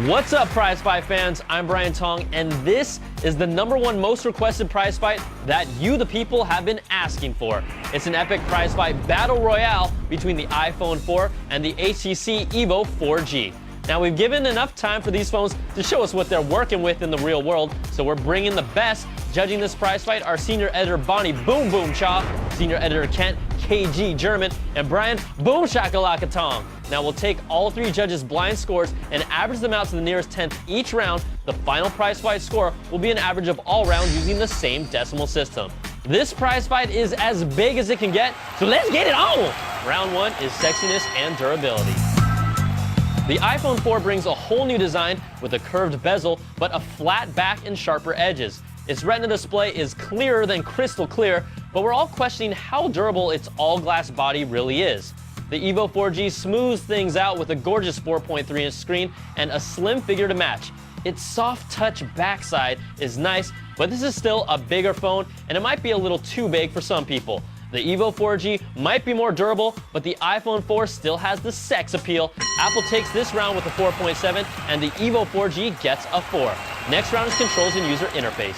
What's up, Prize Fight fans? I'm Brian Tong, and this is the #1 most requested prize fight that you, the people, have been asking for. It's an epic prize fight battle royale between the iPhone 4 and the HTC EVO 4G. Now, we've given enough time for these phones to show us what they're working with in the real world, so we're bringing the best. Judging this prize fight are senior editor Bonnie Boom Boom Cha, senior editor Kent KG German, and Brian Boom Shakalaka Tong. Now, we'll take all 3 judges' blind scores and average them out to the nearest 10th each round. The final prize fight score will be an average of all rounds using the same decimal system. This prize fight is as big as it can get, so let's get it on! Round 1 is sexiness and durability. The iPhone 4 brings a whole new design with a curved bezel, but a flat back and sharper edges. Its Retina display is clearer than crystal clear, but we're all questioning how durable its all-glass body really is. The EVO 4G smooths things out with a gorgeous 4.3-inch screen and a slim figure to match. Its soft-touch backside is nice, but this is still a bigger phone, and it might be a little too big for some people. The EVO 4G might be more durable, but the iPhone 4 still has the sex appeal. Apple takes this round with a 4.7, and the EVO 4G gets a 4. Next round is controls and user interface.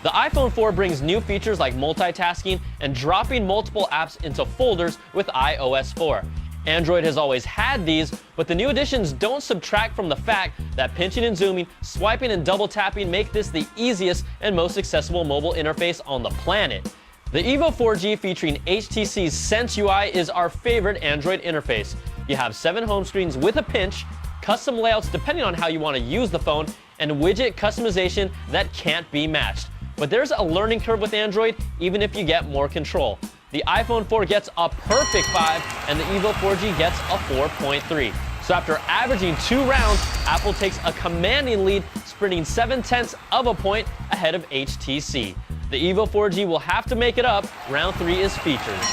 The iPhone 4 brings new features like multitasking and dropping multiple apps into folders with iOS 4. Android has always had these, but the new additions don't subtract from the fact that pinching and zooming, swiping and double tapping make this the easiest and most accessible mobile interface on the planet. The EVO 4G featuring HTC's Sense UI is our favorite Android interface. You have 7 home screens with a pinch, custom layouts depending on how you want to use the phone, and widget customization that can't be matched. But there's a learning curve with Android, even if you get more control. The iPhone 4 gets a perfect 5, and the EVO 4G gets a 4.3. So after averaging 2 rounds, Apple takes a commanding lead, sprinting 0.7 of a point ahead of HTC. The EVO 4G will have to make it up. Round 3 is features.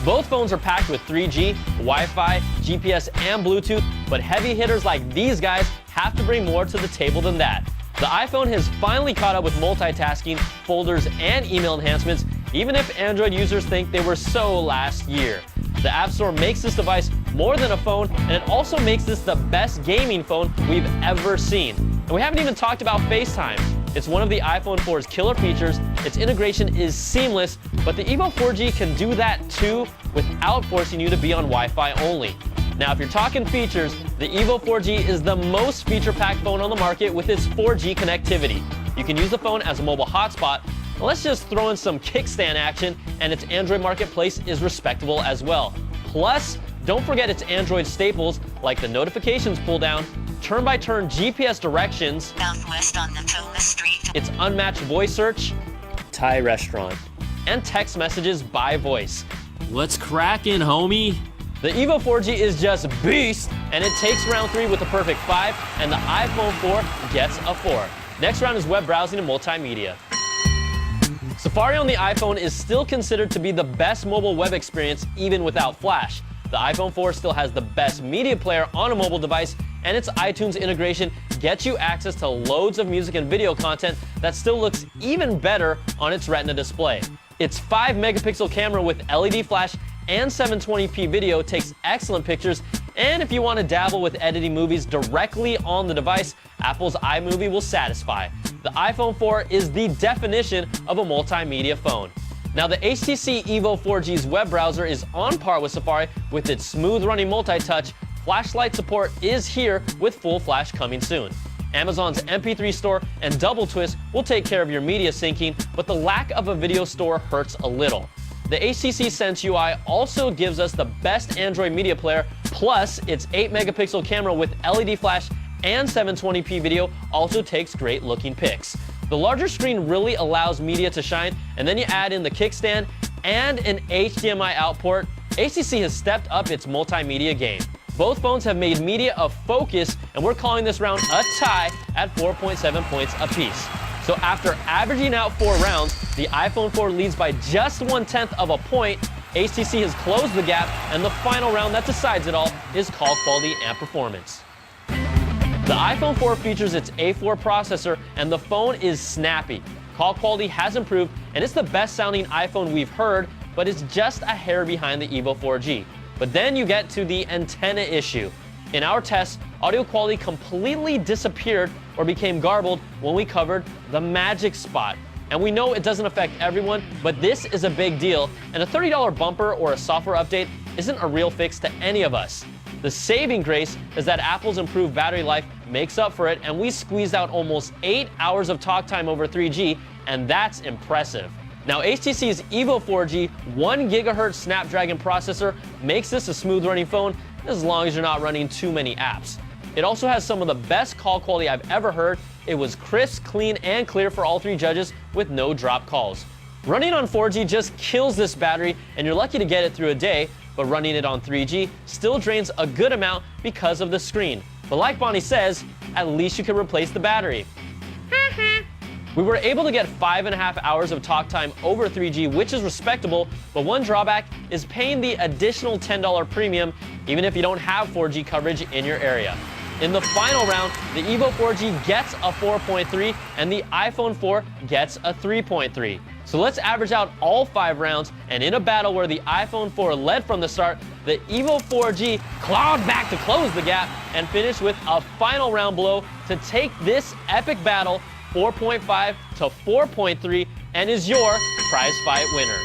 Both phones are packed with 3G, Wi-Fi, GPS, and Bluetooth, but heavy hitters like these guys have to bring more to the table than that. The iPhone has finally caught up with multitasking, folders, and email enhancements, even if Android users think they were so last year. The App Store makes this device more than a phone, and it also makes this the best gaming phone we've ever seen. And we haven't even talked about FaceTime. It's one of the iPhone 4's killer features. Its integration is seamless, but the EVO 4G can do that too without forcing you to be on Wi-Fi only. Now, if you're talking features, the EVO 4G is the most feature-packed phone on the market with its 4G connectivity. You can use the phone as a mobile hotspot. Let's just throw in some kickstand action, and its Android marketplace is respectable as well. Plus, don't forget its Android staples like the notifications pull-down, turn-by-turn GPS directions, Southwest on Natoma Street, its unmatched voice search, Thai restaurant, and text messages by voice. What's crackin', homie? The EVO 4G is just beast, and it takes round 3 with a perfect 5, and the iPhone 4 gets a 4. Next round is web browsing and multimedia. Safari on the iPhone is still considered to be the best mobile web experience even without Flash. The iPhone 4 still has the best media player on a mobile device, and its iTunes integration gets you access to loads of music and video content that still looks even better on its Retina display. Its 5-megapixel camera with LED flash and 720p video takes excellent pictures, and if you want to dabble with editing movies directly on the device, Apple's iMovie will satisfy. The iPhone 4 is the definition of a multimedia phone. Now, the HTC EVO 4G's web browser is on par with Safari with its smooth running multi-touch. Flashlight support is here with full flash coming soon. Amazon's MP3 store and Double Twist will take care of your media syncing, but the lack of a video store hurts a little. The HTC Sense UI also gives us the best Android media player, plus its 8-megapixel camera with LED flash and 720p video also takes great looking pics. The larger screen really allows media to shine, and then you add in the kickstand and an HDMI out port. HTC has stepped up its multimedia game. Both phones have made media a focus, and we're calling this round a tie at 4.7 points apiece. So after averaging out 4 rounds, the iPhone 4 leads by just 1/10 of a point. HTC has closed the gap, and the final round that decides it all is call quality and performance. The iPhone 4 features its A4 processor, and the phone is snappy. Call quality has improved, and it's the best sounding iPhone we've heard. but it's just a hair behind the EVO 4G. But then you get to the antenna issue. In our tests, audio quality completely disappeared or became garbled when we covered the magic spot. And we know it doesn't affect everyone, but this is a big deal, and a $30 bumper or a software update isn't a real fix to any of us. The saving grace is that Apple's improved battery life makes up for it, and we squeezed out almost 8 hours of talk time over 3G, and that's impressive. Now, HTC's EVO 4G 1 GHz Snapdragon processor makes this a smooth running phone as long as you're not running too many apps. It also has some of the best call quality I've ever heard. It was crisp, clean, and clear for all 3 judges with no drop calls. Running on 4G just kills this battery, and you're lucky to get it through a day, but running it on 3G still drains a good amount because of the screen. But like Bonnie says, at least you can replace the battery. We were able to get 5.5 hours of talk time over 3G, which is respectable, but one drawback is paying the additional $10 premium even if you don't have 4G coverage in your area. In the final round, the EVO 4G gets a 4.3 and the iPhone 4 gets a 3.3. So let's average out all 5 rounds, and in a battle where the iPhone 4 led from the start, the EVO 4G clawed back to close the gap and finished with a final round blow to take this epic battle 4.5 to 4.3 and is your prize fight winner.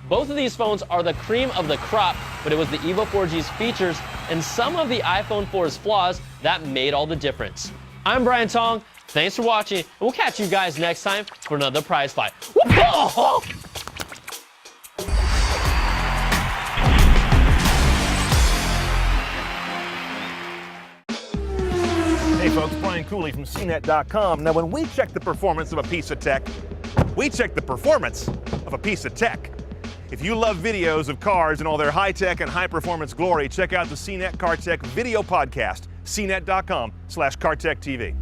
Both of these phones are the cream of the crop, but it was the EVO 4G's features and some of the iPhone 4's flaws that made all the difference. I'm Brian Tong. Thanks for watching, and we'll catch you guys next time for another prize fight. Hey folks, Brian Cooley from CNET.com. Now when we check the performance of a piece of tech, we check the performance of a piece of tech. If you love videos of cars and all their high-tech and high-performance glory, check out the CNET Car Tech video podcast, cnet.com/CarTechTV.